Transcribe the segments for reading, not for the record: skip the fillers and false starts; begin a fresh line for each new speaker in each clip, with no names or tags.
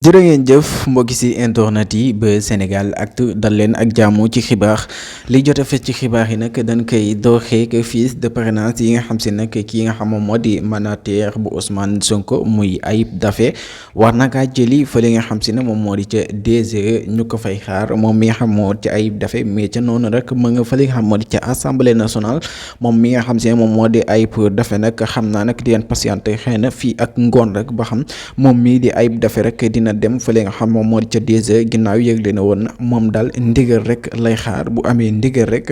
jërë ngeen jëf mbokki ci internet yi ba Sénégal Actu dal leen ak jàmm ci xibaar li jot a fës ci xibaar yi nag dañ koy dooxee que fiche de parrainage yi nga xam si nag kii nga xam moom moo di mandataire bu Ousmane Sonko muy Ayib Daffé war na kaa jëli fële nga xam si ne moom moo di ca DGE ñu ko fay xaar moom mi nga xam moo ci Ayib Daffé mais ca noonu rek mu nga fële nga xam moo di ca assemblée nationale moom mi nga xam si ne moom moo di Ayib Daffé nag xam naa nag di leen patienté xëy na fii ak ngoon rek ba xam moom mii di Ayib Daffé rek dina dem fële nga xam moom moo di ca DG ginnaaw yëgle na woon moom daal ndigal rek lay xaar bu amee ndigal rek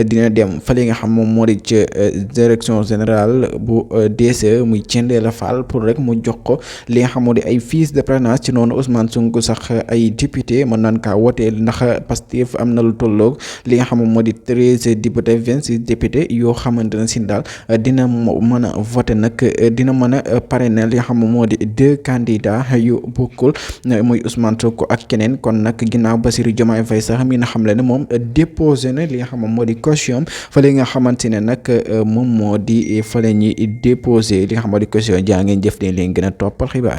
dina dem fële nga xam moom moo di ca direction générale bu DG muy Thiendella Fall pour rek mu jox ko li nga xam moo di ay fiches de parrainage ci noonu Ousmane Sonko sax ay député mën naan kaa woteel ndax Pastef am na lu tolloog li nga xam moom moo di 13 député 26 député yoo xamante ne si daal dina mën a voté nag dina mën a parrainer li nga xam moo di 2 candidats yu bokkul muy Ousmane Sonko ak keneen kon nag ginnaaw Bassirou Diomaye Faye sax mi na xam le ne moom déposé na li nga xam moo di caution fële nga xamante ne nag moom moo di fële ñi déposé li nga xam moo di caution jaa ngeen jëf leen gën a toppal xibaar